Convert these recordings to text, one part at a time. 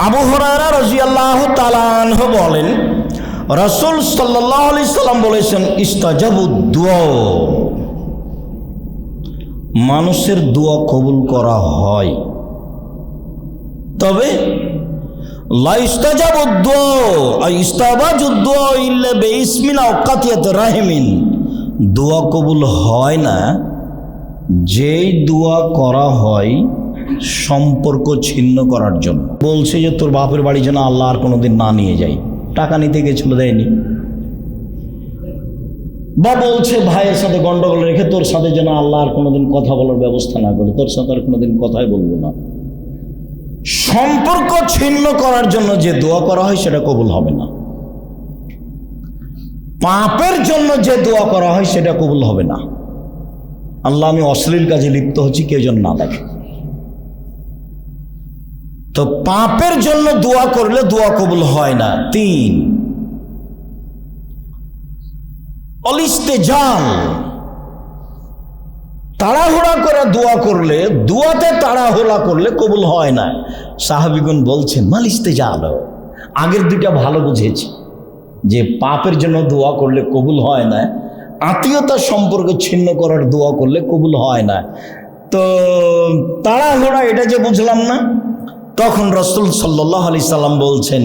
আবু হুরায়রা রাদিয়াল্লাহু তাআলা আনহু বলেন, রাসূল সাল্লাল্লাহু আলাইহি সাল্লাম বলেছেন, ইস্তাজাবুদ দুআ, মানুষের দোয়া কবুল করা হয়, তবে লা ইস্তাজাবুদ দুআ ইস্তাবাজুদ দুআ ইল্লা বিইসমিন আও কাতিয়াত রাহিমিন, দোয়া কবুল হয় না যেই দোয়া করা হয় সম্পর্ক ছিন্ন করার জন্য। বলছে যে তোর বাপের বাড়ি যেন আল্লাহ আর কোনোদিন না নিয়ে যায়, টাকা নিতে গেছিল দেয়নি, বা বলছে ভাইয়ের সাথে গন্ডগোল রেখে তোর সাথে যেন আল্লাহ আর কোনোদিন কথা বলার ব্যবস্থা না করে, তোর সাথে আর কোনোদিন কথাই বলবো না। সম্পর্ক ছিন্ন করার জন্য যে দোয়া করা হয় সেটা কবুল হবে না। পাপের জন্য যে দোয়া করা হয় সেটা কবুল হবে না। আল্লাহ, আমি অশ্লীল কাজে লিপ্ত হচ্ছি, কেউ যেন না দেখে। তো পাপের জন্য দোয়া করলে দোয়া কবুল হয় না। 3, অলিস্তেজাল, তাড়াহুড়া করে দোয়া করলে, দোয়াতে তাড়াহুড়া করলে কবুল হয় না। সাহাবীগণ বলছেন, মালিস্তেজাল, আগের দুইটা ভালো বুঝেছি যে পাপের জন্য দোয়া করলে কবুল হয় না, আত্মীয়তার সম্পর্ক ছিন্ন করার দোয়া করলে কবুল হয় না। তো তাড়াহুড়া এটা যে বুঝলাম না। তখন রাসূল সাল্লাল্লাহু আলাইহি সাল্লাম বলছেন,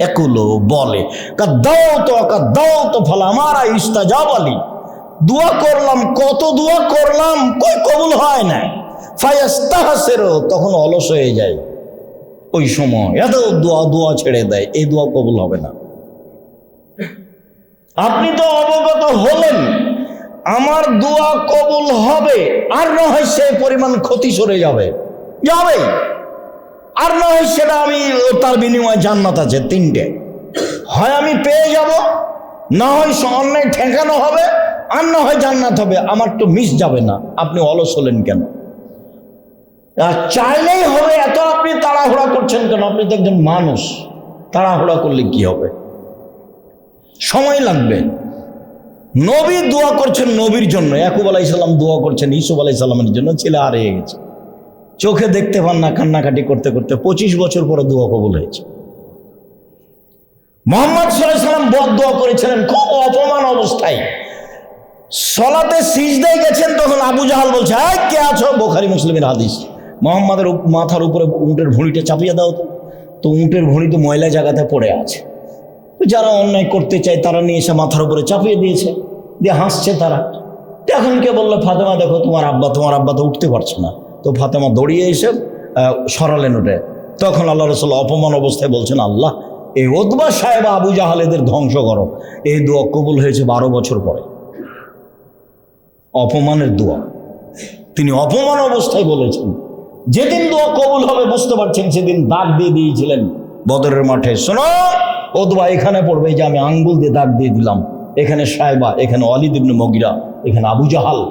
একুলো বলে, কাদ্দাও তো ফলা আমারা ইস্তাজাবালি, দোয়া করলাম, কত দোয়া করলাম, কই কবুল হয় না। ফায়াস্তাহসিরু, তখন অলস হয়ে যায়, ওই সময় এত দোয়া ছেড়ে দেয়, এই দোয়া কবুল হবে না। আপনি তো অবগত হলেন আমার দোয়া কবুল হবে, আর না হয় সেই পরিমাণ ক্ষতি সরে যাবে, আর না হয় সেটা আমি তার বিনিময়ে জান্নাত আছে। 3টে, হয় আমি পেয়ে যাব, না হয় অন্যায় ঠেকানো হবে, আর না হয় জান্নাত হবে, আমার তো মিস যাবে না। আপনি অলস হলেন কেন? চাইলেই হবে, এত আপনি তাড়াহুড়া করছেন কেন? আপনি তো একজন মানুষ, তাড়াহুড়া করলে কি হবে? সময় লাগবে। নবী দোয়া করছেন নবীর জন্য, ইয়াকুব আলাইহিস সালাম দোয়া করছেন ইউসুফ আলাইহিস সালামের জন্য, ছেলে হারিয়ে গেছে, চোখে দেখতে পান না, কান্নাকাটি করতে করতে 25 বছর পরে দোয়া কবুল হয়েছে। মুহাম্মদ সাল্লাল্লাহু আলাইহি সাল্লাম বদদোয়া করেছিলেন খুব অপমান অবস্থায়, সালাতে সিজদায় গেছেন, তখন আবু জাহাল বলছে, এই কে আছো? বুখারী মুসলিমের হাদিস। মুহাম্মাদের মাথার উপরে উটের ভুঁড়িটা চাপিয়ে দাও তো উটের ভুঁড়ি তো ময়লা জায়গাতে পড়ে আছে, যারা অন্যায় করতে চায় তারা নিয়ে এসে মাথার উপরে চাপিয়ে দিয়েছে, দিয়ে হাসছে তারা। এখন কে বললো, ফাতেমা দেখো তোমার আব্বা তো উঠতে পারছে না। তো ফাতেমা দৌড়িয়ে এসে সরালেন ওটা। তখন আল্লাহ রাসূল অপমান অবস্থায় বলছেন, আল্লাহ, এই উতবা সাহেব আবু জাহালেদের ধ্বংস করো। এই দোয়া কবুল হয়েছে 12 বছর পরে। অপমানের দোয়া তিনি অপমান অবস্থায় বলেছেন। যেদিন দোয়া কবুল হবে বুঝতে পারছেন, সেদিন দাগ দিয়ে দিয়েছিলেন বদরের মাঠে। শোনো, উতবা এখানে পড়বে, যে আমি আঙ্গুল দিয়ে দাগ দিয়ে দিলাম, এখানে সাইবা, এখানে ওয়ালিদ ইবনে মুগিরা, এখানে আবু জাহাল।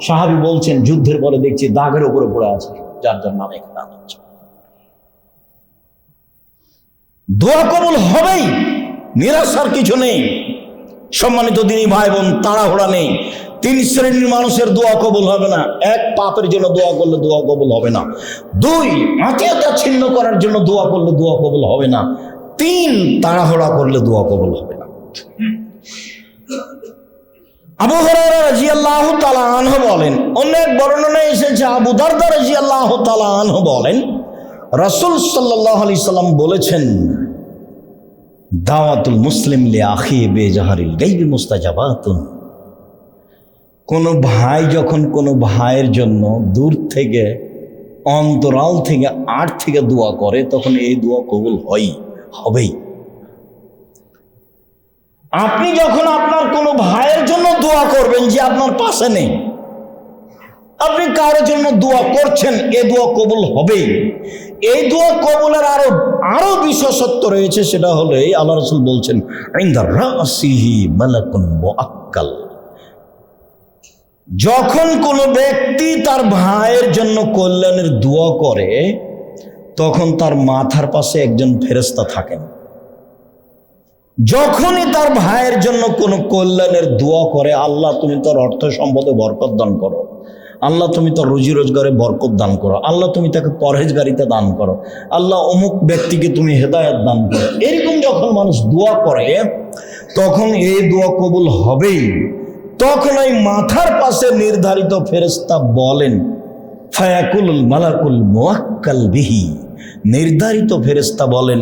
সাহাবী বলছেন, যুদ্ধের পরে দেখছি দাগের উপরে পড়ে আছে, যার যার নামে এখানে আছে। দোয়া কবুল হবেই, নিরাশার কিছু নেই। সম্মানিত দিনী ভাই বোন, তাড়াহুড়া নেই। 3 শ্রেণীর মানুষের দোয়া কবুল হবে না। 1, পাপের জন্য দোয়া করলে দোয়া কবুল হবে না। 2, আত্মীয়তা ছিন্ন করার জন্য দোয়া করলে দোয়া কবুল হবে না। 3, তাড়াহুড়া করলে দোয়া কবুল হবে না। আবু হুরায়রা রাদিয়াল্লাহু তাআলা আনহু বলেন, অনেক বর্ণনায় এসেছে, আবু দারদা রাদিয়াল্লাহু তাআলা আনহু বলেন, রাসূল সাল্লাল্লাহু আলাইহি সাল্লাম বলেছেন, দাওয়াতুল মুসলিম লি আখি বিজাহরিল গায়বি মুস্তাজাবাতুন। কোন ভাই যখন কোনো ভাইয়ের জন্য দূর থেকে, অন্তরাল থেকে, আড় থেকে দোয়া করে, তখন এই দোয়া কবুল হবেই। আপনি যখন আপনার কোনো ভাইয়ের জন্য দোয়া করবেন যে আপনার পাশে নেই, আপনি কারোর জন্য দোয়া করছেন, এ দোয়া কবুল হবেই। এই দোয়া কবুলের আরো বিশেষত্ব রয়েছে, সেটা হলো আল্লাহ রাসূল বলছেন, ইনদা রাসিহি মালাকুন মুআক্কাল। যখন কোনো ব্যক্তি তার ভাইয়ের জন্য কল্যাণের দোয়া করে, তখন তার মাথার পাশে একজন ফেরেশতা থাকেন। যখনই তার ভাইয়ের জন্য কোনো কল্যাণের দোয়া করে, আল্লাহ তুমি তার অর্থ সম্পদে বরকত দান করো, আল্লাহ তুমি তার রুজি রোজগারে বরকত দান করো, আল্লাহ তুমি তাকে পরহেজগারিতা দান করো, আল্লাহ অমুক ব্যক্তিকে তুমি হেদায়েত দান করো। এরকম যখন মানুষ দোয়া করে তখন এই দোয়া কবুল হবেই। তখন ওই মাথার পাশে নির্ধারিত ফেরেশতা বলেন, ফায়াকুল মালাকুল মুওয়াক্কাল বিহি, নির্ধারিত ফেরেশতা বলেন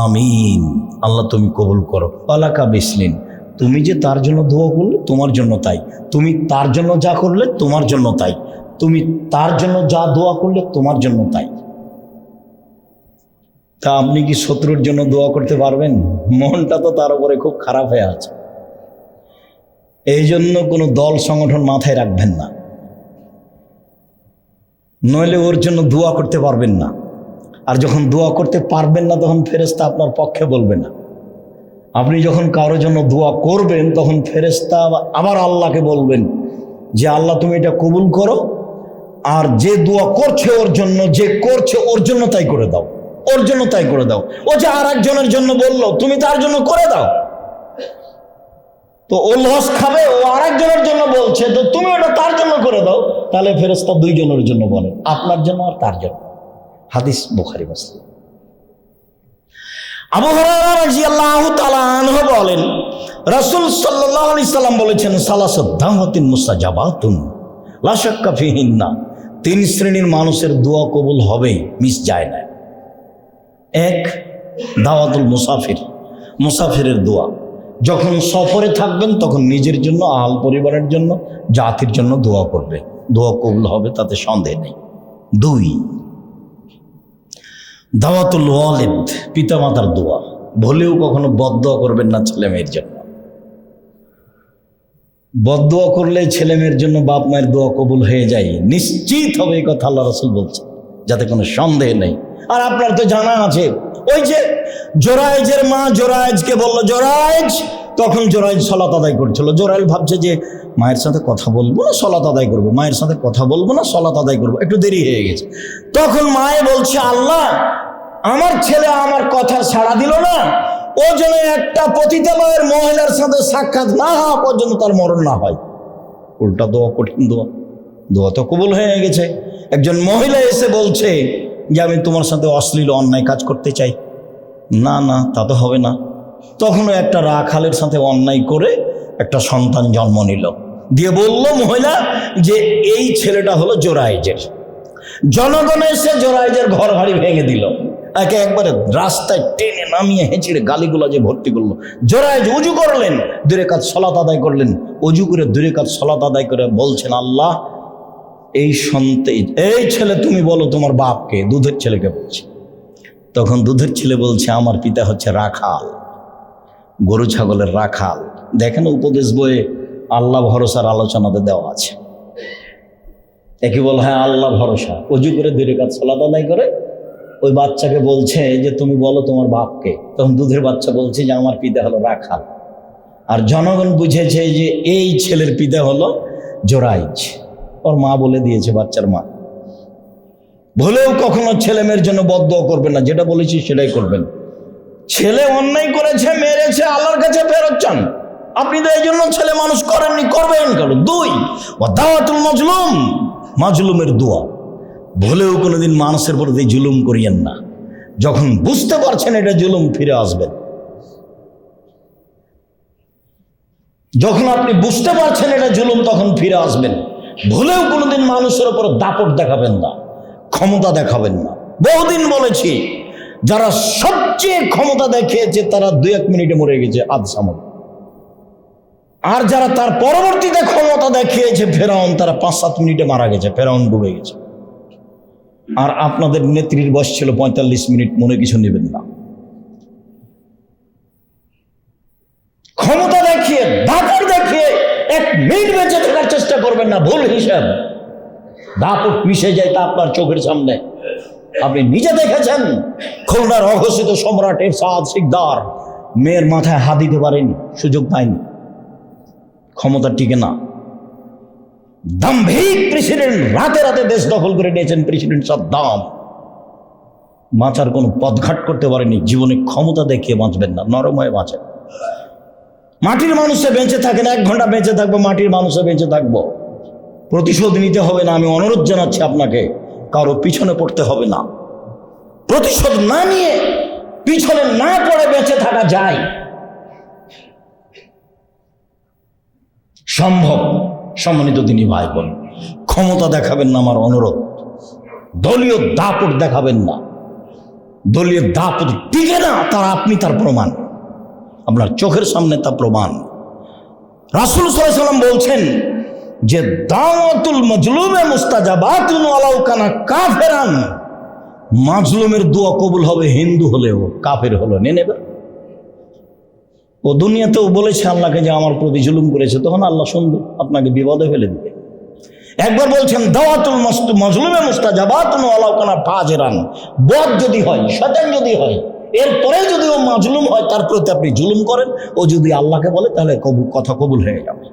আমিন, আল্লাহ তুমি কবুল করো। ওয়ালাকা বিসলিন, তুমি যে তার জন্য দোয়া করলে তোমার জন্য তাই, তুমি তার জন্য যা করলে তোমার জন্য তাই, তুমি তার জন্য যা দোয়া করলে তোমার জন্য তাই। তা আপনি কি শত্রুর জন্য দোয়া করতে পারবেন? মনটা তো তার উপরে খুব খারাপ হয়ে আছে। এই জন্য কোনো দল সংগঠন মাথায় রাখবেন না, নইলে ওর জন্য দোয়া করতে পারবেন না। আর যখন দোয়া করতে পারবেন না তখন ফেরেশতা আপনার পক্ষে বলবে না। আপনি যখন কারোর জন্য দোয়া করবেন তখন ফেরেশতা আবার আল্লাহকে বলবেন যে আল্লাহ তুমি এটা কবুল করো, আর যে দোয়া করছে ওর জন্য, যে করছে ওর জন্য তাই করে দাও, ওর জন্য তাই করে দাও। ও যে আর একজনের জন্য বললো তুমি তার জন্য করে দাও, তো ও লস খাবে, ও আর একজনের জন্য বলছে তো তুমি ওটা তার জন্য করে দাও। তাহলে ফেরেশতা দুইজনের জন্য বলেন, আপনার জন্য আর তার জন্য। হাদিস বুখারী মুসলিম। আবু হুরায়রা রাদিয়াল্লাহু তাআলা আনহু বলেন, রাসূল সাল্লাল্লাহু আলাইহি সাল্লাম বলেছেন, সালাসু দাওয়াতিন মুস্তাজাবাতুন লা শাক্কা ফিহিন্না, তিন শ্রেণীর মানুষের দোয়া কবুল হবেই, মিস যায় না। এক, দাওয়াতুল মুসাফির, মুসাফিরের দোয়া। যখন সফরে থাকবেন তখন নিজের জন্য, আহল পরিবারের জন্য, জাতির জন্য দোয়া করবে, দোয়া কবুল হবে, তাতে সন্দেহ নেই। দুই, দাওয়াতুল ওয়ালিদ, পিতামাতার দোয়া। ভুলেও কখনো বদদোয়া করবেন না ছেলে মেয়ের জন্য। বদদোয়া করলে ছেলে মেয়ের জন্য বাপ মায়ের দোয়া কবুল হয়ে যায়, নিশ্চিত হবে, এই কথা আল্লাহ রাসূল বলছে, যাতে কোনো সন্দেহ নেই। আর আপনার তো জানা আছে, ওই যে জোরায়েজের মা জোরায়েজকে বললো জোরায়েজ, তখন জোরায়েজ সালাত আদায় করছিল। জোরায়েজ ভাবছে যে মায়ের সাথে কথা বলবো না সালাত আদায় করবো, মায়ের সাথে কথা বলবো না সালাত আদায় করবো, একটু দেরি হয়ে গেছে। তখন মায়ে বলছে, আল্লাহ আমার ছেলে আমার কথা সাড়া দিল না, ও যেন একটা পতিতালয়ের মহিলার সাথে সাক্ষাৎ না হওয়া পর্যন্ত তার মরণ না হয়। উল্টা দোয়া, কঠিন দোয়া, দোয়া তো কবুল হয়ে গেছে। একজন মহিলা এসে বলছে যে আমি তোমার সাথে অশ্লীল অন্যায় কাজ করতে চাই। না না, তা তো হবে না। তখনও একটা রাখালের সাথে অন্যায় করে একটা সন্তান জন্ম নিল, দিয়ে বলল মহিলা যে এই ছেলেটা হলো জোরায়েজের। জনগণ এসে জোরায়েজের ঘর বাড়ি ভেঙে দিল, একে একবারে রাস্তায় টেনে নামিয়ে হেঁচড়ে গালিগুলা যে ভর্তি করলো। জোরায়েজ উজু করলেন, 2 রাকাত সালাত আদায় করলেন, উজু করে 2 রাকাত সালাত আদায় করে বলছেন, আল্লাহ এই ছেলে তুমি বলো তোমার বাপকে, দুধের ছেলেকে বলছে। তখন দুধের ছেলে বলছে আমার পিতা হচ্ছে রাখাল, গরু ছাগলের রাখাল। দেখেন উপদেশ বইয়ে আল্লাহ ভরসার আলোচনাতে দেওয়া আছে। একে বল, হ্যাঁ আল্লাহ ভরসা। উজু করে 2 রাকাত সালাত আদায় করে ওই বাচ্চাকে বলছে যে তুমি বলো তোমার বাপকে। তখন দুধের বাচ্চা বলছে যে আমার পিতা হলো রাখাল। আর জনগণ বুঝেছে যে এই ছেলের পিতা হলো জোরায়েজ, ওর মা বলে দিয়েছে, বাচ্চার মা। ভুলেও কখনো ছেলে মেয়ের জন্য বদদোয়া করবেন না, যেটা বলেছি সেটাই করবেন। ছেলে অন্যায় করেছে, মেরেছে, আল্লাহর কাছে ফেরত চান। আপনি তো এই জন্য ছেলে মানুষ করেননি, করবেন কেন? 2, দাওয়াতুল মাজলুম, মাজলুমের দোয়া। ভুলেও কোনোদিন মানুষের প্রতি জুলুম করিয়েন না। যখন বুঝতে পারছেন এটা জুলুম, ফিরে আসবেন। যখন আপনি বুঝতে পারছেন এটা জুলুম, তখন ফিরে আসবেন। ভুলেও কোনোদিন মানুষের উপর দাপট দেখাবেন না, ক্ষমতা দেখাবেন না। বহুদিন বলেছি, যারা সবচেয়ে ক্ষমতা দেখিয়েছে তারা 2-1 মিনিটে মরে গেছে আধসামত। আর যারা তার পরবর্তীতে ক্ষমতা দেখিয়েছে ফেরাউন, তারা 5-7 মিনিটে মারা গেছে, ফেরাউন ডুবে গেছে। আর আপনাদের নেত্রীর বয়স ছিল 45 মিনিট, মনে কিছু নেবেন না। ক্ষমতা দেখিয়ে, দাপট দেখিয়ে 1 মিনিট বেঁচে থাকার চেষ্টা করবেন না, ভুল হিসাব। দাপট মিশে যায় তা আপনার চোখের সামনে, আপনি নিজে দেখেছেন। খুলনার অঘোষিত সম্রাট এরশাদ শিকদার মেয়ের মাথায় হাত দিতে পারেনি, সুযোগ পায়নি, ক্ষমতা টিকে না। দাম্ভিক প্রেসিডেন্ট, রাতে রাতে দেশ দখল করে নিয়েছেন প্রেসিডেন্ট সাদ্দাম, বাঁচার কোনো পথঘাট করতে পারেনি। জীবনে ক্ষমতা দেখিয়ে বাঁচবেন না, নরম হয়ে বাঁচেন। মাটির মানুষে বেঁচে থাকেন, 1 ঘন্টা বেঁচে থাকবো, মাটির মানুষে বেঁচে থাকবো। প্রতিশোধ নিতে হবে না, আমি অনুরোধ জানাচ্ছি আপনাকে, কারো পিছনে পড়তে হবে না। প্রতিশোধ না নিয়ে, পিছনে না পড়ে বেঁচে থাকা যায়, সম্ভব। সম্মানিত দিনী ভাই বোন, ক্ষমতা দেখাবেন না, আমার অনুরোধ। দলীয় দাপট দেখাবেন না। দলীয় দাপট টিকে না, তার আপনি তার প্রমাণ, আপনার চোখের সামনে তা প্রমাণ। রাসূল সাল্লাল্লাহু আলাইহি ওয়াসাল্লাম বলছেন যে দাওয়াতুল মাজলুমে মুস্তাজাবাতুন ওয়ালাউ কানা কাফিরান, মাজলুমের দোয়া কবুল হবে হিন্দু হলেও, কাফের হলো নিয়ে নেবে। ও দুনিয়াতেও বলেছে আল্লাহকে যে আমার প্রতি জুলুম করেছে, তখন আল্লাহ শুনবে, আপনাকে বিপদে ফেলে দিবে। একবার বলছেন দাওয়াতুল মাজলুমে মুস্তাজাবাতুন ওয়ালাউ কানা ফাজিরান, বদ যদি হয়, শয়তান যদি হয়, এরপরে যদি ও মাজলুম হয়, তার প্রতি আপনি জুলুম করেন, ও যদি আল্লাহকে বলে তাহলে কথা কবুল হয়ে যাবে।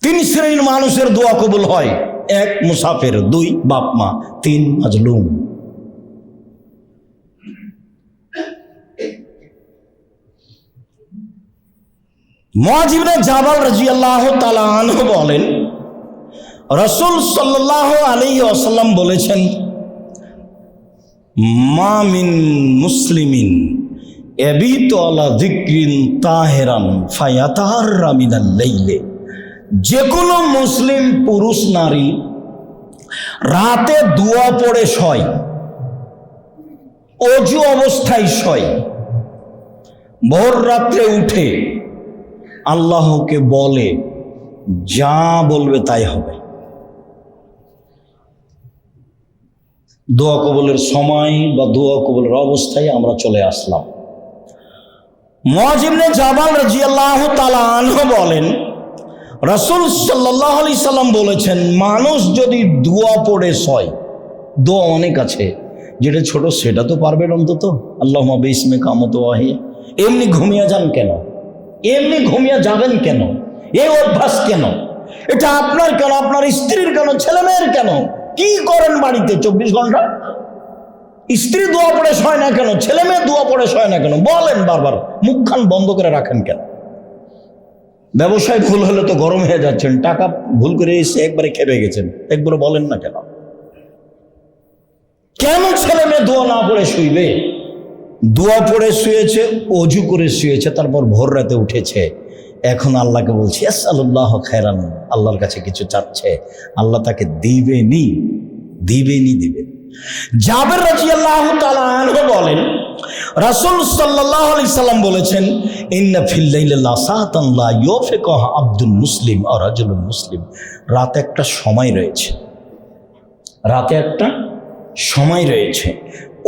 3 শ্রেণীর মানুষের দোয়া কবুল হয়: 1 মুসাফির, 2 বাপ মা, 3 মাজলুম। মুআয ইবনে জাবাল রাদিয়াল্লাহু তাআলা আনহু বলেন, রাসূল সাল্লাল্লাহু আলাইহি ওয়াসাল্লাম বলেছেন, মা মিন মুসলিমিন ইয়াবিতু আলা যিকরিন তাহিরান ফায়াতাহাররা মিনাল লাইলি, যে কোনো মুসলিম পুরুষ নারী রাতে দোয়া পড়ে শয়, অজু অবস্থায় শয়, ভোর রাত্রে উঠে আল্লাহকে বলে, যা বলবে তাই হবে। দোয়া কবুলের সময় বা দোয়া কবুলের অবস্থায় আমরা চলে আসলাম। মুআয ইবনে জাবাল রাদিয়াল্লাহু তাআলা আনহু বলেন, রাসূল সাল্লাল্লাহু আলাইহি সাল্লাম বলেছেন, মানুষ যদি দোয়া পড়ে শয়, দোয়া অনেক আছে, যেটা ছোট সেটা তো পারবেন অন্তত, আল্লাহুম্মা বিসমিকা আমুতু ওয়া আহইয়া। এমনি ঘুমিয়ে যান কেন? এমনি ঘুমিয়ে যাবেন কেন? এই অভ্যাস কেন? এটা আপনার কেন? আপনার স্ত্রীর কেন? ছেলে মেয়ের কেন? কি করেন বাড়িতে 24 ঘন্টা? স্ত্রী দোয়া পড়ে শয় না কেন? ছেলে মেয়ে দোয়া পড়ে শয় না কেন? বলেন বারবার, মুখখান বন্ধ করে রাখেন কেন? ব্যবসায় ভুল হলে তো গরম হয়ে যাচ্ছেন, টাকা ভুল করে এসে একবারে খেপে গেছেন, একবারে বলেন না কেন? কেন ছেলে মেয়ে দোয়া না পড়ে শুইবে? দোয়া পড়ে শুয়েছে, অজু করে শুয়েছে, তারপর ভোর রাতে উঠেছে, এখন আল্লাহকে বলছি আসআলুল্লাহ খায়রান, আল্লাহর কাছে কিছু চাচ্ছে, আল্লাহ তাকে দিবেনি। জাবের রাদিয়াল্লাহু তাআলা আনহু বলেন, রাসূল সাল্লাল্লাহু আলাইহি সাল্লাম বলেছেন, ইন্না ফিল লাইলি লাসাতান লা ইউফিকুহা আবদুল মুসলিম আও রাজুলুন মুসলিম, রাতে একটা সময় রয়েছে, রাতে একটা সময় রয়েছে,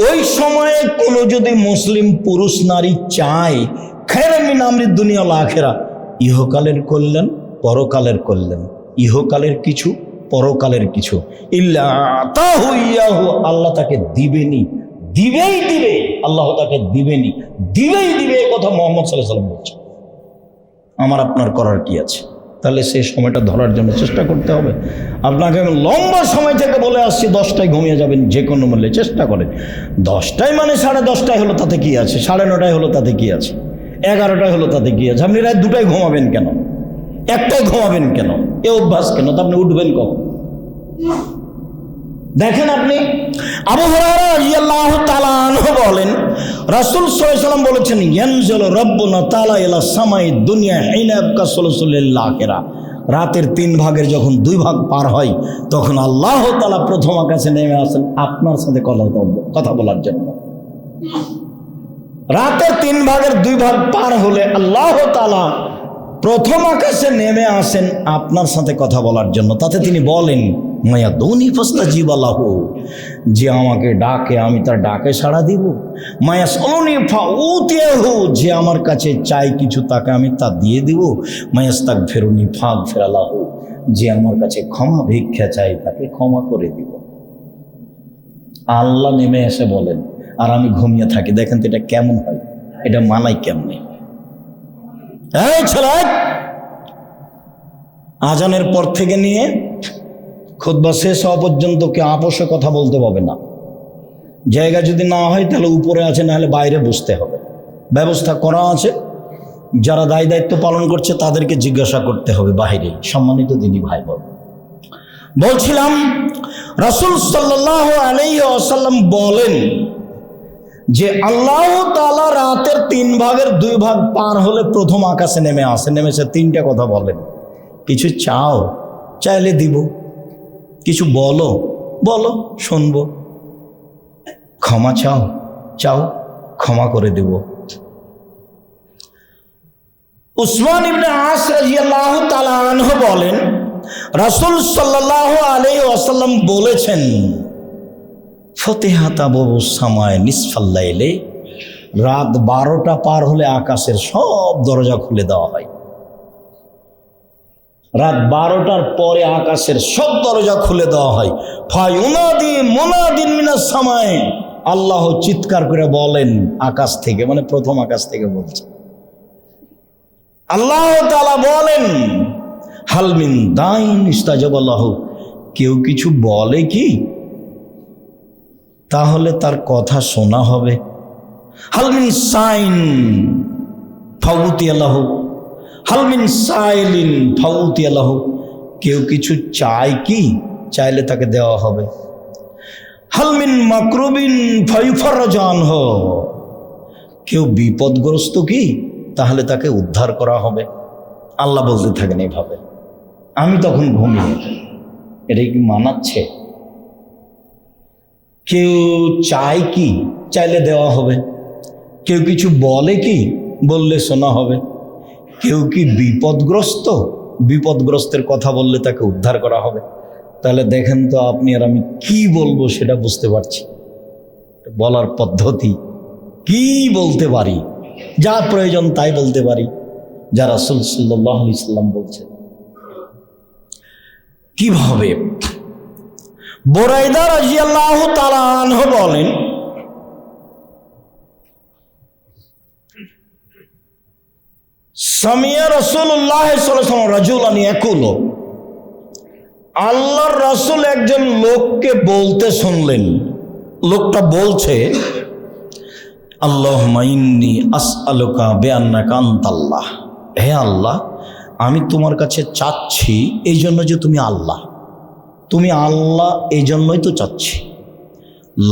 ওই সময়ে কোনো যদি মুসলিম পুরুষ নারী চায় খায়রান মিন আমরিদ দুনিয়া ওয়াল আখিরা, ইহকালের কল্যাণ পরকালের কল্যাণ, ইহকালের কিছু পরকালের কিছু, ইল্লা আতাহু ইয়াহু, আল্লাহ তাকে দিবেনি, দিবেই দিবে, আল্লাহ তাকে দিবেনি, দিবেই দিবে। এই কথা মুহাম্মদ সাল্লাল্লাহু আলাইহি ওয়াসাল্লাম বলছেন। আমার আপনার করার কি আছে? তাহলে সেই সময়টা ধরার জন্য চেষ্টা করতে হবে। আপনাকে আমি লম্বা সময় থেকে বলে আসছি 10টায় ঘুমিয়ে যাবেন যে কোনো মূল্যে, চেষ্টা করেন। 10টায় মানে 10:30টায় হলো তাতে কি আছে, 9:30টায় হলো তাতে কি আছে, 11টায় হলো তাতে কি আছে? আপনি রাত 2টায় ঘুমাবেন কেন? 1টায় ঘুমাবেন কেন? এ অভ্যাস কেন? তো আপনি উঠবেন কখন? দেখেন আপনি, আবু হুরায়রা রাদিয়াল্লাহু তাআলা আনহু বলেন, রাসূল সাল্লাল্লাহু আলাইহি ওয়াসাল্লাম বলেছেন, ইয়ানজিলু রাব্বুনা তাআলা ইলা সামাই দুনিয়া হিনা ইয়াবকা সুলুসুল আখিরা, রাতের 3 ভাগের যখন 2 ভাগ পার হয়, তখন আল্লাহ তাআলা প্রথম আকাশে নেমে আসেন আপনার সাথে কথা বলার জন্য। রাতের 3 ভাগের 2 ভাগ পার হলে আল্লাহ তাআলা প্রথম আকাশে নেমে আসেন আপনার সাথে কথা বলার জন্য। তাতে তিনি বলেন, মায়া দৌনি ফাস্তাজিব লাহু, যে আমাকে ডাকে আমি তার ডাকে সাড়া দিব। মায়া সলনি ফাউতিয়াহু, যে আমার কাছে চাই কিছু তাকে আমি তা দিয়ে দিব। মায়াস্তাগফিরুনি ফাগফির লাহু, যে আমার কাছে ক্ষমা ভিক্ষা চাই তাকে ক্ষমা করে দিব। আল্লাহ নেমে এসে বলেন, আর আমি ঘুমিয়ে থাকি। দেখেন তো এটা কেমন হয়? এটা মানাই কেমনে? এই ছেলে, আজানের পর থেকে নিয়ে খুতবা শেষ হওয়া পর্যন্ত কে আপোষে কথা বলতে পারবে না। জায়গা যদি না হয় তাহলে উপরে আছে, না হলে বাইরে বসতে হবে। ব্যবস্থা করা আছে, যারা দায় দায়িত্ব পালন করছে তাদেরকে জিজ্ঞাসা করতে হবে বাইরে। সম্মানিত দিনী ভাই বোন, বলছিলাম রাসূল সাল্লাল্লাহু আলাইহি ওয়াসাল্লাম বলেন যে আল্লাহ তাআলা রাতের 3 ভাগের 2 ভাগ পার হলে প্রথম আকাশে নেমেছে 3টা কথা বলেন। কিছু চাও, চাইলে দিব। কিছু বলো, শুনবো। ক্ষমা চাও, ক্ষমা করে দেব। উসমান ইবনে আস রাদিয়াল্লাহু তাআলা আনহু বলেন রাসূল সাল্লাল্লাহু আলাইহি ওয়াসাল্লাম বলেছেন, ফতিহাত আবওয়াবুস সামায়ে নিসফাল লাইলে, রাত 12টা পার হলে আকাশের সব দরজা খুলে দেওয়া হয়। রাত 12টার পরে আকাশের সব দরজা খুলে দেওয়া হয়। ফায়ুনাদি মুনাদিন মিনাস সামায়ে, আল্লাহ চিৎকার করে বলেন আকাশ থেকে, মানে প্রথম আকাশ থেকে বলছে। আল্লাহ তাআলা বলেন হাল মিন দাইন ইস্তাজাবা লাহু, কেউ কিছু বলে কি তাহলে তার কথা শোনা হবে। হাল মিন সাইন ফাউতিয়া লাহু, হাল মিন সাইলিন ফাউতিয়া লাহু, কেউ কিছু চায় কি, চাইলে তাকে দেওয়া হবে। হাল মিন মাকরুবিন ফায়ুফাররাজু আনহু, কেউ বিপদগ্রস্ত কি, তাহলে তাকে উদ্ধার করা হবে। আল্লাহ বলতে থাকেন এইভাবে। আমি তখন ঘুমিয়ে, এটাই কি মানাচ্ছে? কেউ চায় কি, চাইলে দেওয়া হবে। কেউ কিছু বলে কি, বললে শোনা হবে। কেউ কি বিপদগ্রস্তের কথা বললে তাকে উদ্ধার করা হবে। তাহলে দেখেন তো আপনি আর আমি কি বলবো সেটা বুঝতে পারছি। বলার পদ্ধতি কি বলতে পারি, যা প্রয়োজন তাই বলতে পারি, যা রাসূল সাল্লাল্লাহু আলাইহি সাল্লাম বলছেন। কিভাবে? বুরাইদা রাদিয়াল্লাহু তাআলা আনহু বলেন সামিয়া রাসূলুল্লাহ সাল্লাল্লাহু আলাইহি ওয়াসাল্লাম রাজুলান ইয়াকুলু, আল্লাহর রাসূল একজন লোককে বলতে শুনলেন। লোকটা বলছে আল্লাহুম্মা ইন্নী আসআলুকা বিআন্নাকা আনতাল্লাহ, হে আল্লাহ আমি তোমার কাছে চাচ্ছি এই জন্য যে তুমি আল্লাহ, এই জন্যই তো চাচ্ছি।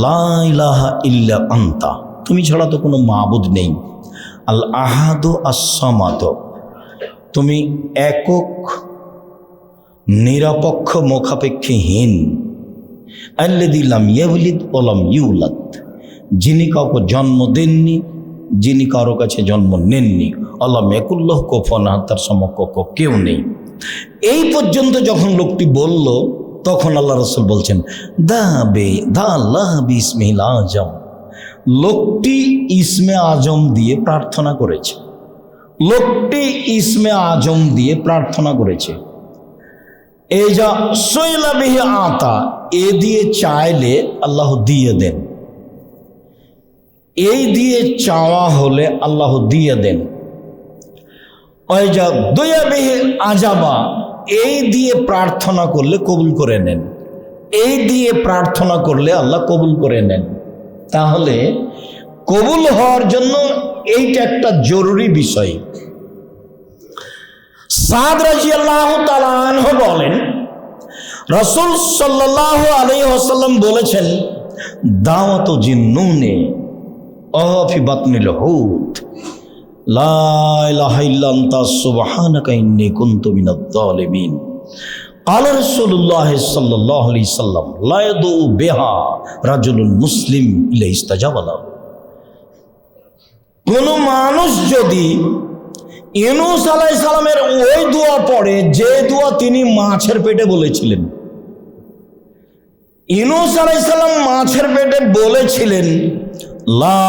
লা ইলাহা ইল্লা আনতা, তুমি ছাড়া তো কোনো মাবুদ নেই। আল আহাদু আস-সামাদ, তুমি একক নিরপেক্ষ মুখাপেক্ষীহীন। আল্লাযী লাম ইয়ালিদ ওয়া লাম ইউলাদ, যিনি কাউকে জন্ম দেননি, যিনি কারো কাছে জন্ম নেননি। আল্লাহ মেকুল্লাহ কুফুয়ান আহাদ, তার সমকক্ষ কেউ নেই। এই পর্যন্ত যখন লোকটি বলল তখন আল্লাহ রাসূল বলছেন ইসমিল আজম, লোকটি ইসমে আজম দিয়ে প্রার্থনা করেছে। এই যা সইলা বিহি আতা, এ দিয়ে চাইলে আল্লাহ দিয়ে দেন, এই দিয়ে চাওয়া হলে আল্লাহ দিয়ে দেন। ওই যা দুয়া বিহি আজাবা, এই দিয়ে প্রার্থনা করলে কবুল করে নেন, এই দিয়ে প্রার্থনা করলে আল্লাহ কবুল করে নেন। তাহলে কবুল হওয়ার জন্য এইটা একটা জরুরি বিষয়। সাদ রাদিয়াল্লাহু তাআলা আনহু বলেন রাসূল সাল্লাল্লাহু আলাইহি ওয়াসাল্লাম বলেছেন দাওয়াতু জিন্নুনে ফি বাতনিল হুত, লা ইলাহা ইল্লা আনতা সুবহানাকা ইন্নী কুনতু মিনাজ জালিমিন। قال رسول الله صلى الله عليه وسلم لا يدعو بها رجل مسلم الا استجاب له। কোন মানুষ যদি ইউনূস আলাইহিস সালামের ওই দোয়া পড়ে যে দোয়া তিনি মাছের পেটে বলেছিলেন, ইউনূস আলাইহিস সালাম মাছের পেটে বলেছিলেন লা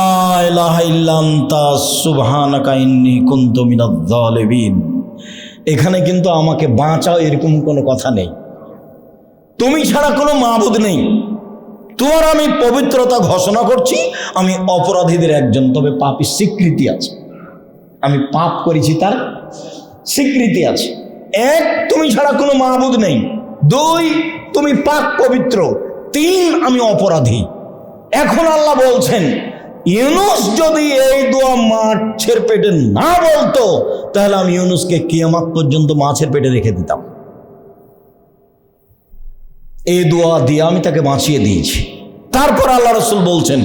ইলাহা ইল্লা আনতা সুবহানাকা ইন্নী কুনতু মিনাজ জালিমিন। এখানে কিন্তু আমাকে বাঁচাও এরকম কোনো কথা নেই, তুমি ছাড়া কোনো মাবুদ নেই, তোমার আমি পবিত্রতা ঘোষণা করছি, আমি অপরাধীদের একজন, তবে পাপী স্বীকৃতি আছে, আমি পাপ করেছি তার স্বীকৃতি আছে। এক, তুমি ছাড়া কোনো মাবুদ নেই। দুই, তুমি পাক পবিত্র। তিন, আমি অপরাধী। এখন আল্লাহ বলছেন ইউনুস যদি এই দোয়া মাছের পেটে না বলতো তাহলে আমি ইউনুসকে কিয়ামত পর্যন্ত মাছের পেটে রেখে দিতাম। এই দোয়া দিয়ে আমি তাকে বাঁচিয়ে দিয়েছি। তারপর আল্লাহ রাসূল বলছেন,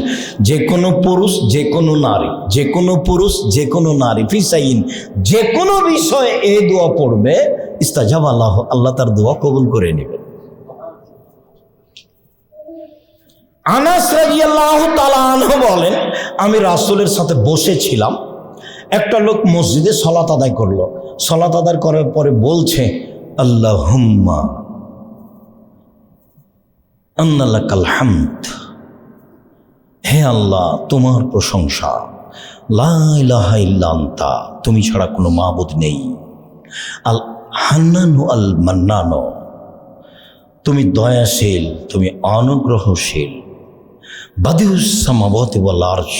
যে কোনো পুরুষ যে কোনো নারী, যে কোনো পুরুষ যে কোনো নারী ফিসাইন যে কোনো বিষয়ে এই দোয়া পড়বে, ইস্তাজাব আল্লাহ, আল্লাহ তার দোয়া কবুল করে নেবেন। আনাস রাদিয়াল্লাহু তাআলা আনহু বলেন, আমি রাসূলের সাথে বসেছিলাম, একটা লোক মসজিদে সালাত আদায় করলো। সালাত আদায় করার পরে বলছে, আল্লাহুম্মা আন্না লাকাল হামদ, হে আল্লাহ তোমার প্রশংসা, লা ইলাহা ইল্লা আনতা, তুমি ছাড়া কোনো মাবুদ নেই, আল হান্নানু আল মান্নানু, তুমি দয়াশীল, তুমি অনুগ্রহশীল, বাদিউস সামাওয়াতি ওয়াল আরশ,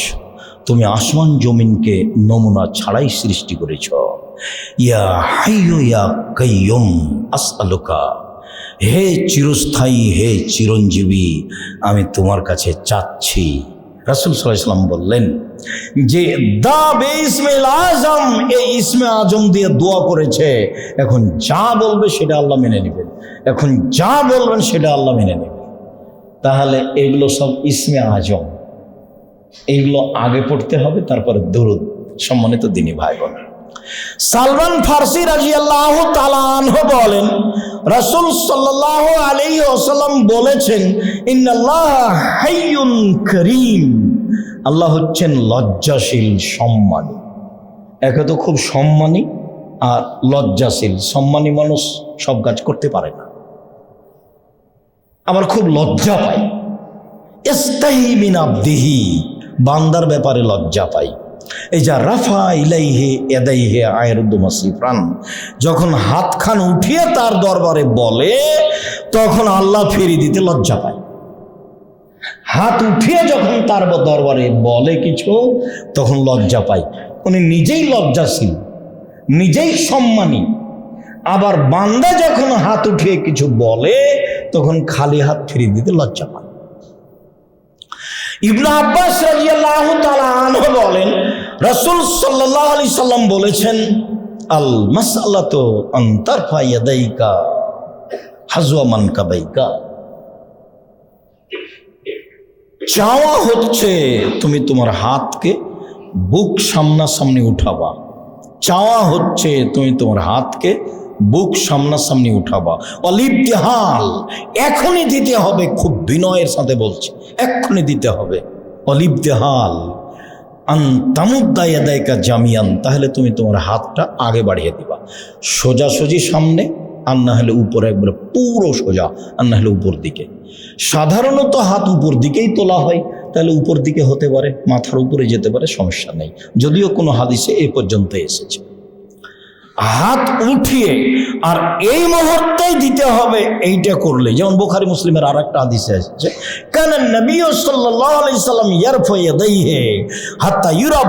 তুমি আসমান জমিনকে নমুনা ছাড়াই সৃষ্টি করেছ, ইয়া হাইয়ু ইয়া কাইয়ুম আসআলুকা, হে চিরস্থায়ী, হে চিরঞ্জীবী, আমি তোমার কাছে চাচ্ছি। রাসূল সাল্লাল্লাহু আলাইহি ওয়াসাল্লাম বললেন যে দা বিসমিল আজম, এই ইসমে আজম দিয়ে দোয়া করেছে, এখন যা বলবে সেটা আল্লাহ মেনে নেবেন, এখন যা বলবেন সেটা আল্লাহ মেনে নেবেন। তাহলে এগুলো সব ইসমে আজম, এইগুলো আগে পড়তে হবে, তারপরে দরুদ। সম্মানিত দিনী ভাই বোন, সালমান ফারসি রাদিয়াল্লাহু তাআলা আনহু বলেন, রাসূল সাল্লাল্লাহু আলাইহি ওয়াসাল্লাম বলেছেন, ইন্নাল্লাহা হাইয়ুন কারীম, আল্লাহ হচ্ছেন লজ্জাশীল, সম্মানী। একে তো খুব সম্মানী আর লজ্জাশীল। সম্মানী মানুষ সব কাজ করতে পারে না, আবার খুব লজ্জা পায়। ইস্তাহি মিন আবদিহি, বান্দার ব্যাপারে লজ্জা পায়। এই যা রাফা ইলাইহি ইয়াদাইহি আয়রুদ্দু মাসিফান, যখন হাতখান উঠিয়ে তার দরবারে বলে তখন আল্লাহ ফিরিয়ে দিতে লজ্জা পায়। হাত উঠিয়ে যখন তার দরবারে বলে কিছু, তখন লজ্জা পায়। উনি নিজেই লজ্জাশীল, নিজেই সম্মানী। আবার বান্দা যখন হাত উঠিয়ে কিছু বলে তখন খালি হাত ফিরিয়ে দিতে লজ্জা পায়। ইবনে আব্বাস রাদিয়াল্লাহু তাআলা আনহু বলেন, রাসূল সাল্লাল্লাহু আলাইহি সাল্লাম বলেছেন, আল মাসআলাতু আন তারফা ইয়াদাইকা হাজওয়া মানকাবাইকা, চাওয়া হচ্ছে তুমি তোমার হাতকে বুক সামনাসামনি উঠাবা। চাওয়া হচ্ছে তুমি তোমার হাতকে বুক সামনাসামনি উঠাবা। অলিবতিহাল, এখনই দিতে হবে, খুব বিনয়ের সাথে বলছে, এক্ষুনি দিতে হবে। অলিবতিহাল আন তামুদ্দা ইয়াদাইকা জামিয়ান, তাহলে তুমি তোমার হাতটা আগে বাড়িয়ে দিবা, সোজাসুজি সামনে, আর না হলে উপরে একবারে পুরো সোজা, আর না হলে উপর দিকে। সাধারণত হাত উপর দিকেই তোলা হয়, তাহলে উপর দিকে হতে পারে, মাথার উপরে যেতে পারে, সমস্যা নেই। যদিও কোনো হাদিসে এ পর্যন্ত এসেছে হাত উঠিয়ে আর এই মুহূর্তেই দিতে হবে, এইটা করলে। যেমন বুখারী মুসলিমের আর একটা হাদিসে এসেছে, কানা নবী সাল্লাল্লাহু আলাইহি সাল্লাম ইয়ারফা ইয়াদাইহি হাত্তা ইউরা